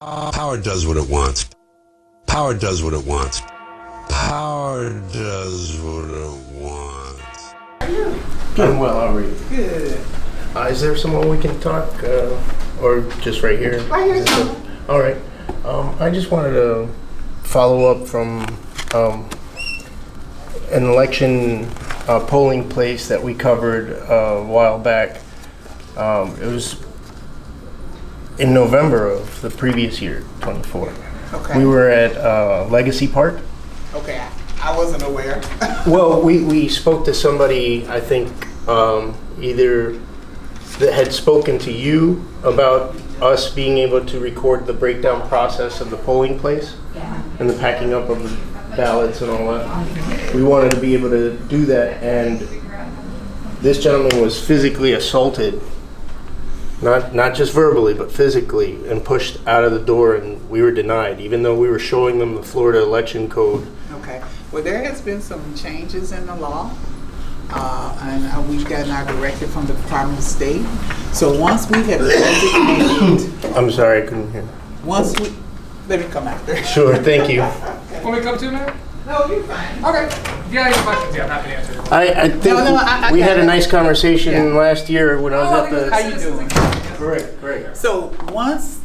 Power does what it wants. Power does what it wants. Power does what it wants. I'm well, how are you? Good. Is there someone we can talk, or just right here? Right here, Tom. All right. I just wanted to follow up from an election polling place that we covered a while back. It was in November of the previous year, 24. Okay. We were at Legacy Park. Okay, I wasn't aware. Well, we spoke to somebody, I think, either that had spoken to you about us being able to record the breakdown process of the polling place and the packing up of the ballots and all that. We wanted to be able to do that, and this gentleman was physically assaulted, not just verbally, but physically, and pushed out of the door, and we were denied, even though we were showing them the Florida election code. Okay. Well, there has been some changes in the law, and we've gotten our directive from the Department of State. So once we have designated, I'm sorry, I couldn't hear. let me come after. Sure, thank you. Want me to come too, man? No, you're fine. Okay. If you got any questions, yeah, I'm happy to answer your questions. I think I we got had a it. nice conversation last year when I was Oh, at the. How you doing? Great. So once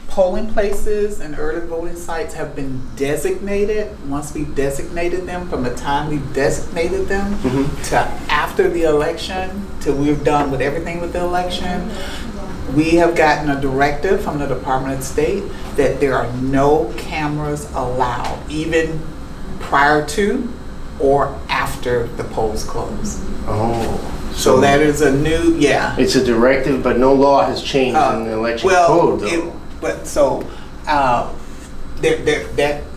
polling places and early voting sites have been designated, once we've designated them, from the time we've designated them to after the election, till we're done with everything with the election, we have gotten a directive from the Department of State that there are no cameras allowed, even prior to or after the polls close. Oh. So that is a new, It's a directive, but no law has changed in the election code, though.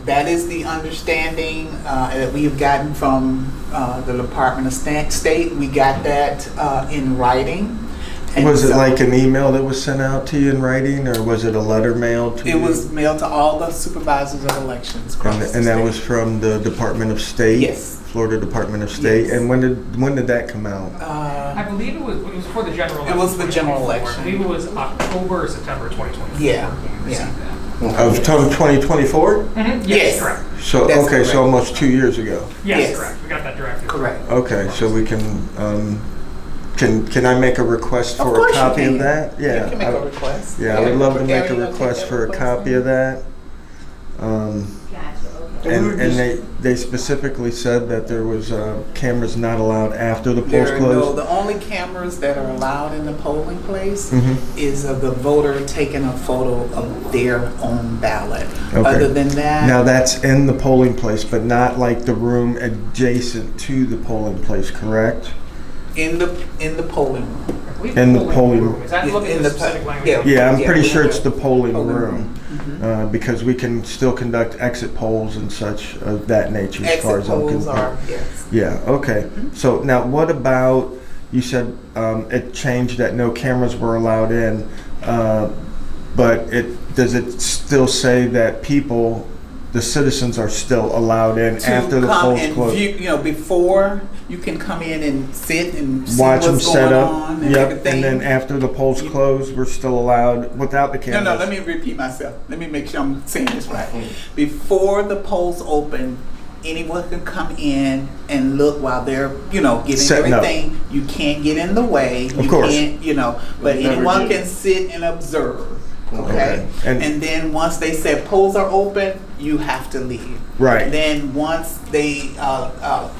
That is the understanding that we've gotten from the Department of State. We got that in writing. And Was it so like an email that was sent out to you in writing, or was it a letter mailed to you? it was mailed to all the supervisors of elections across the And that state. was from the Department of State? Yes. Florida Department of State? Yes. And when did that come out? I believe it was for the general election. It was the general 2024. election. I believe it was October or September 2024. Yeah, when we received Of 2024? that. Yes. Correct. So, That's okay, correct. so almost 2 years ago. Yes, Yes. correct. We got that directive. correct. Okay, so we can I make a request Of for a course you copy can. of that? You can make a request. Yeah, I would love to make a Gary, you'll take request that for a request copy then? of that. And they specifically said that there was cameras not allowed after the polls There are no, closed? the only cameras that are allowed in the polling place Mhm. is of the voter taking a photo of their own ballot. Okay. Other than that, Now that's in the polling place, but not like the room adjacent to the polling place, correct? in the polling room. I believe In the polling room. Is that Yeah, looking in at the the specific po- language? yeah. Yeah, I'm pretty we sure have it's the polling room. Mhm. Because we can still conduct exit polls and such of that nature as far Exit as I'm polls concerned. are, yes. Yeah, okay. So now what about, you said it changed that no cameras were allowed in, but does it still say that people, the citizens are still allowed in To after the come polls and close? view, see you can come in and sit and see Watch them what's set going up, on and yep, everything. and then after the polls close, we're still allowed without the cameras? No, let me repeat myself. Let me make sure I'm saying this right. Before the polls open, anyone can come in and look while they're, getting Setting up. everything. You can't get in the way. Of You course. can't, but Never anyone did. can sit and observe. Okay. Okay. And- And then once they said polls are open, you have to leave. Right. Then once they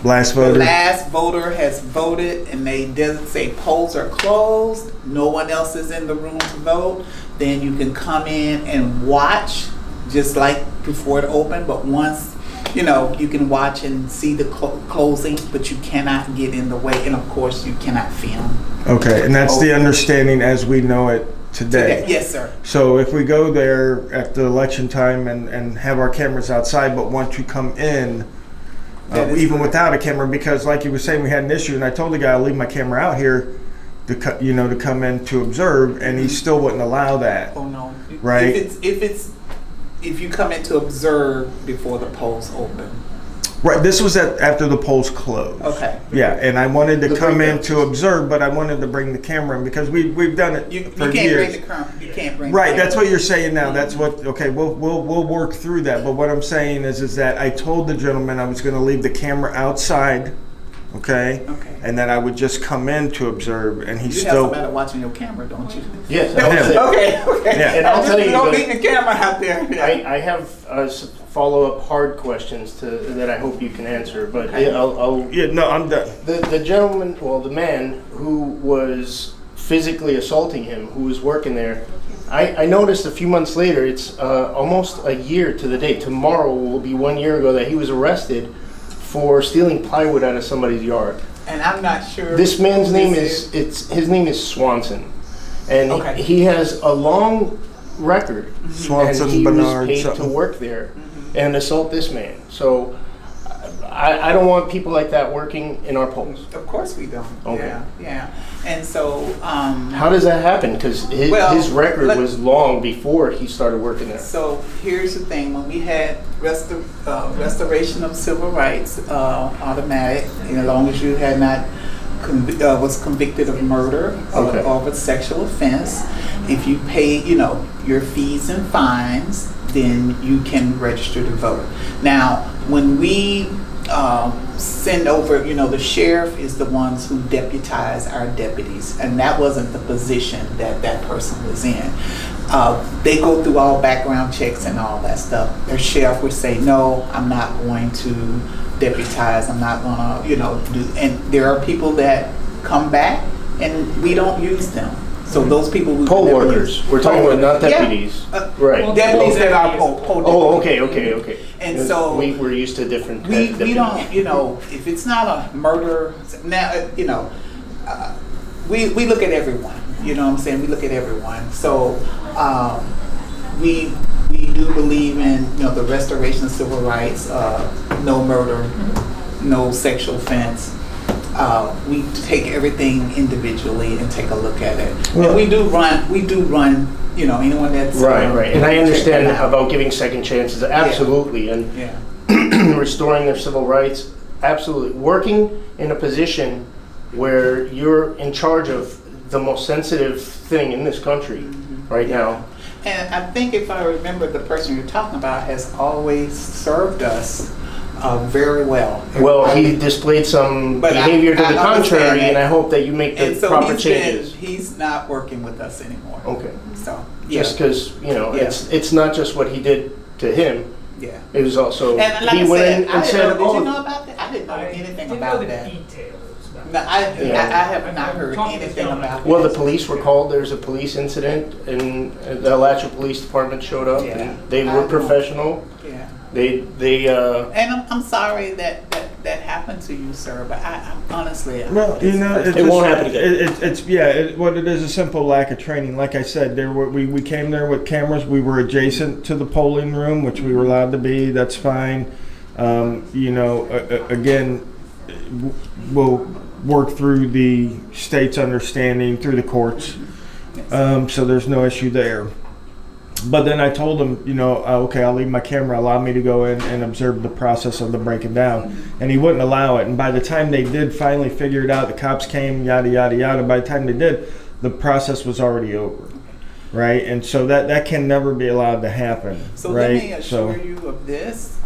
Last the voter? last voter has voted and they doesn't say polls are closed, no one else is in the room to vote, then you can come in and watch just like before it opened, but once you can watch and see the closing, but you cannot get in the way, and of course you cannot film. Okay, and that's the understanding as we know it today? Yes, sir. So if we go there at the election time and have our cameras outside, but want to come in, That is even correct. without a camera, because like you were saying, we had an issue, and I told the guy I'll leave my camera out here to to come in to observe, and he still wouldn't allow that. Oh no. Right. If you come in to observe before the polls open. Right, this was after the polls closed. Okay. Yeah, and I wanted to The come in breakdown. to observe, but I wanted to bring the camera in because we've done it You for can't years. bring the camera. You can't bring. Right, the that's camera. what you're saying now. That's what. Okay, we'll work through that. But what I'm saying is that I told the gentleman I was going to leave the camera outside. Okay. Okay. And that I would just come in to observe, and he You still. have somebody watching your camera, don't you? Yes. Okay. Yeah. And I'll tell you, don't the- need the camera out there. I have follow-up hard questions that I hope you can answer, but Okay. I'll Yeah, no, I'm done. the gentleman, well, the man who was physically assaulting him, who was working there, I noticed a few months later, it's almost a year to the day. Tomorrow will be 1 year ago that he was arrested for stealing plywood out of somebody's yard. And I'm not sure. This man's who name this his name is Swanson, and Okay. he has a long record. Swanson, and he Bernard, was paid something. to work there and assault this man. So I don't want people like that working in our polls. Of course we don't. Okay. Yeah. And so. How does that happen? Because Well, his record let- was long before he started working there. So here's the thing: when we had restoration of civil rights, automatic, as long as you had not was convicted of murder Okay. or of a sexual offense, if you pay, your fees and fines, then you can register to vote. Now, when we send over, the sheriff is the ones who deputize our deputies, and that wasn't the position that person was in. They go through all background checks and all that stuff. Their sheriff would say, no, I'm not going to deputize, I'm not gonna, do, and there are people that come back and we don't use them. So those people we Poll would never workers. use. We're talking Poll about not workers. Yeah. deputies. Right. Well, Deputies that are poll Oh, deputies. okay. And so we're used to different we deputies. don't, if it's not a murder, now, we look at everyone, you know what I'm saying? We look at everyone. So we do believe in, the restoration of civil rights, no murder, no sexual offense. We take everything individually and take a look at it. And we do run, anyone that's Right. And I check understand them out. about giving second chances, absolutely, and Yeah. restoring their civil rights, absolutely. Working in a position where you're in charge of the most sensitive thing in this country right now. And I think if I remember, the person you're talking about has always served us very well. Well, he displayed some But behavior to I the understand contrary, that. and I hope that you make the And so proper changes. he's not working with us anymore. Okay. So, yeah. Just because, Yeah. it's not just what he did to him, Yeah. it was also, And like he I went said, in and I didn't said, know, did you oh, know about that? I didn't know anything didn't know about the that. details. No, I have not heard Talking to anything this about well, that. the police were called, there's a police incident, and the ALACHUA Police Department showed up, Yeah. and they I were know. professional. Yeah. They And I'm sorry that happened to you, sir, but I'm honestly. Well, It won't happen again. It's what it is, a simple lack of training. Like I said, we came there with cameras. We were adjacent to the polling room, which we were allowed to be. That's fine. Again, we'll work through the state's understanding through the courts. So there's no issue there. But then I told him, okay, I'll leave my camera, allow me to go in and observe the process of the breaking down. And he wouldn't allow it. And by the time they did finally figure it out, the cops came, yada, yada, yada. By the time they did, the process was already over. Right? And so that can never be allowed to happen. So right? let me assure you of this.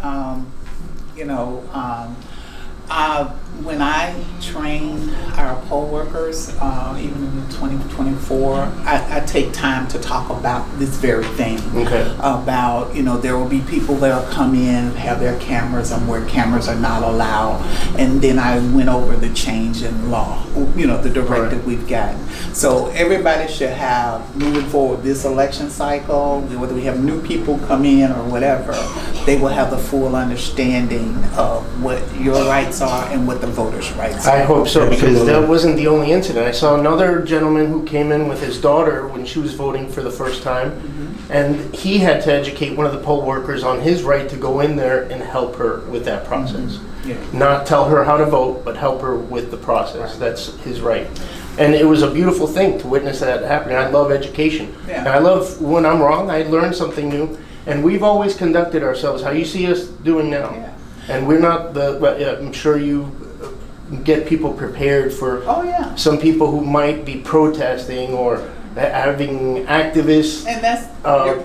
When I train our poll workers, even in 2024, I take time to talk about this very thing. Okay. About, there will be people that will come in, have their cameras and where cameras are not allowed. And then I went over the change in law, the directive we've gotten. So everybody should have, moving forward, this election cycle, whether we have new people come in or whatever, they will have the full understanding of what your rights are and what the voters' rights are. I hope so, because Absolutely. that wasn't the only incident. I saw another gentleman who came in with his daughter when she was voting for the first time, and he had to educate one of the poll workers on his right to go in there and help her with that process. Yeah. Not tell her how to vote, but help her with the process. That's his right. And it was a beautiful thing to witness that happening. I love education. Yeah. And I love when I'm wrong, I learn something new. And we've always conducted ourselves how you see us doing now. Yeah. And we're not but I'm sure you get people prepared for Oh, yeah. some people who might be protesting or having activists. And that's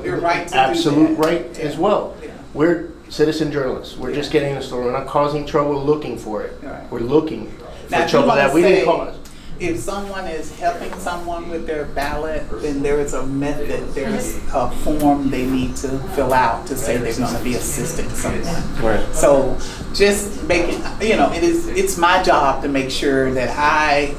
your right to absolute do that. right as well. Yeah. We're citizen journalists. We're just getting the story. We're not causing trouble looking for it. Right. We're looking Now, for if you trouble wanna that we didn't say- cause. If someone is helping someone with their ballot, then there is a method, there's a form they need to fill out to say they're going to be assisting someone. Right. So just making, it's my job to make sure that I,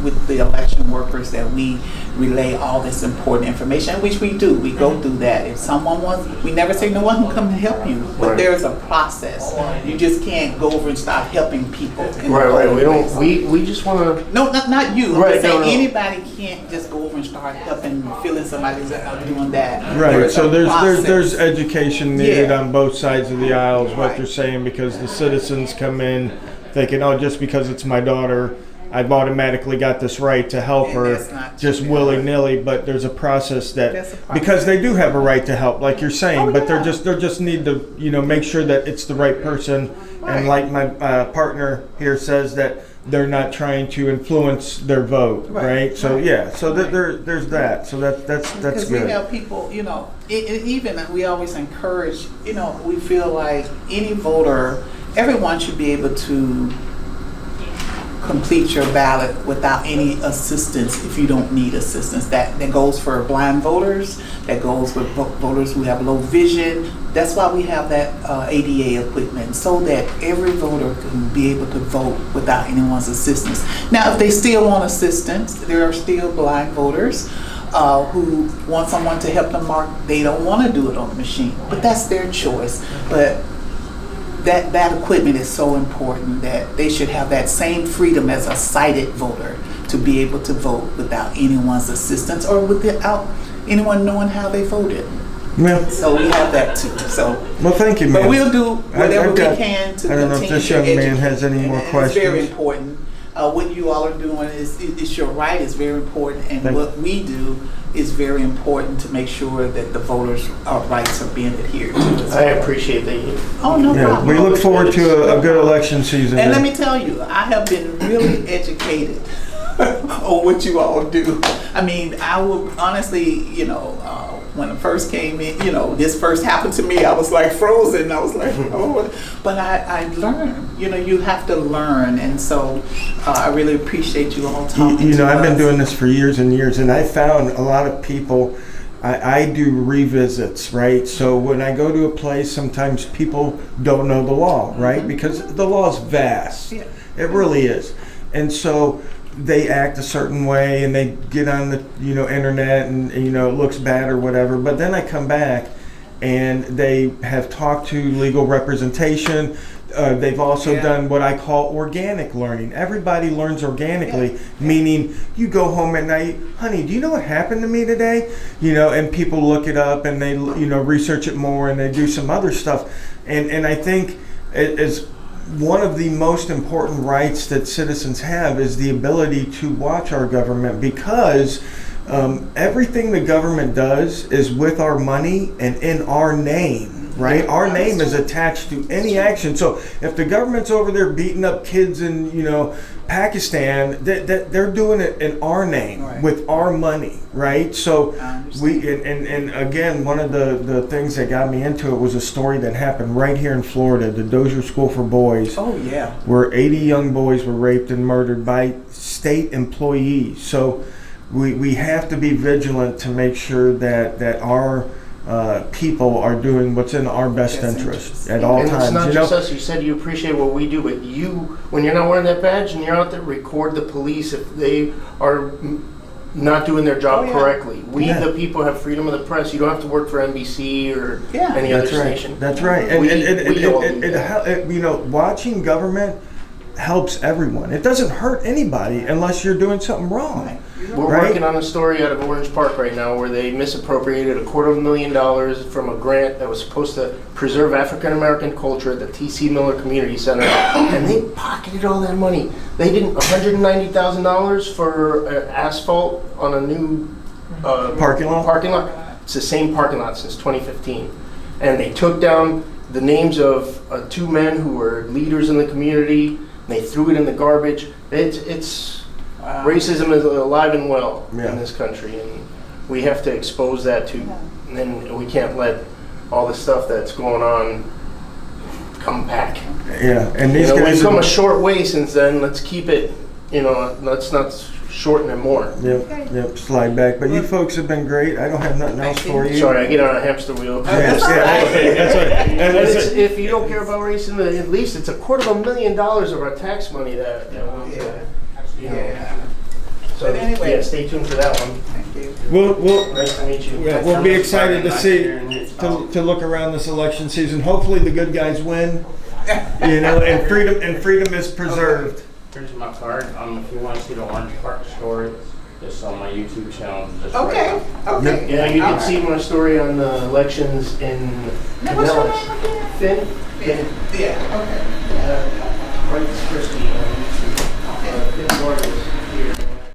with the election workers, that we relay all this important information, which we do. We go through that. If someone wants, we never say no one can come and help you, but Right. there's a process. You just can't go over and start helping people. In the Right. We don't. place. We just want to. No, not you. I'm Right, just saying no. anybody can't just go over and start helping, feeling somebody's doing that. Right, There's so a there's process. education needed Yeah. on both sides of the aisle is what Right. they're saying, because the citizens come in thinking, oh, just because it's my daughter, I've automatically got this right to help And her that's not just true. willy-nilly, but there's a process That's that, a process. because they do have a right to help, like you're saying, Oh, but yeah. they just need to, make sure that it's the right person. And Right. like my partner here says, that they're not trying to influence their vote, Right. right? So, Right. yeah, so there's that, so that's Because good. we have people, even we always encourage, we feel like any voter, everyone should be able to complete your ballot without any assistance if you don't need assistance. That goes for blind voters, that goes with voters who have low vision. That's why we have that ADA equipment, so that every voter can be able to vote without anyone's assistance. Now, if they still want assistance, there are still blind voters who want someone to help them mark. They don't want to do it on the machine, but that's their choice. But that equipment is so important that they should have that same freedom as a sighted voter to be able to vote without anyone's assistance or without anyone knowing how they voted. Yeah. So we have that too. So, Well, thank you, man. but we'll do whatever I've got- we can to I don't know if continue this to young man educate. has any more And It's very questions. important. What you all are doing is your right is very important, and Thank what we do is very important to make sure that the voters' rights are being adhered to. I appreciate that. Oh, no Yeah, problem. we look forward to a good election season. And let then. me tell you, I have been really educated on what you all do. I mean, I will honestly, when it first came in, this first happened to me, I was like frozen. I was like, oh, but I learned. You have to learn, and so I really appreciate you all talking to I've been us. doing this for years and years, and I found a lot of people. I do revisits, right? So when I go to a place, sometimes people don't know the law, right? Because the law is vast. Yeah. It really is. And so they act a certain way, and they get on the internet, and it looks bad or whatever. But then I come back, and they have talked to legal representation. They've also Yeah. done what I call organic learning. Everybody learns organically, meaning you go home at night, honey, do you know what happened to me today? And people look it up, and they research it more, and they do some other stuff. And I think it is one of the most important rights that citizens have is the ability to watch our government, because everything the government does is with our money and in our name. Right, our name is attached to any action. So if the government's over there beating up kids in Pakistan, they're doing it in our name, Right. with our money, right? So I understand. we and again, one of the things that got me into it was a story that happened right here in Florida, the Dozier School for Boys, Oh yeah. where 80 young boys were raped and murdered by state employees. So we have to be vigilant to make sure that our people are doing what's in our best interest at all And times. it's not just us. You said you appreciate what we do, but you, when you're not wearing that badge and you're out there, record the police if they are not doing their job Oh, yeah. correctly. We, Yeah. the people, have freedom of the press. You don't have to work for NBC or Yeah. any other That's right. station. That's right. And We all do that. watching government helps everyone. It doesn't hurt anybody unless you're doing something wrong. Right. We're Right. working on a story out of Orange Park right now where they misappropriated $250,000 from a grant that was supposed to preserve African American culture at the T.C. Miller Community Center, and they pocketed all that money. They didn't $190,000 for asphalt on a new Parking lot? Parking lot. It's the same parking lot since 2015, and they took down the names of 2 men who were leaders in the community, and they threw it in the garbage. It's racism is alive and well Yeah. in this country, and we have to expose that too. And then we can't let all the stuff that's going on come back. Yeah, and these We've guys. come a short way since then. Let's keep it. Let's not shorten it more. Yep, slide back. But you folks have been great. I don't have nothing else for you. Sorry, I get on a hamster wheel. Yes, that's right. And if you don't care about racism, at least it's $250,000 of our tax money that So But anyway. yeah, stay tuned for that one. Thank you. We'll Nice to meet you. we'll be excited to see to look around this election season. Hopefully the good guys win. And freedom is preserved. Here's my card. If you want to see the Orange Park story, it's on my YouTube channel. Just Okay, right now. okay. Yeah, you can All see my story on the elections in Now, what's your Pinellas. name again? Finn? Yeah, okay. Right, Christie on YouTube. Finn Gordon is here.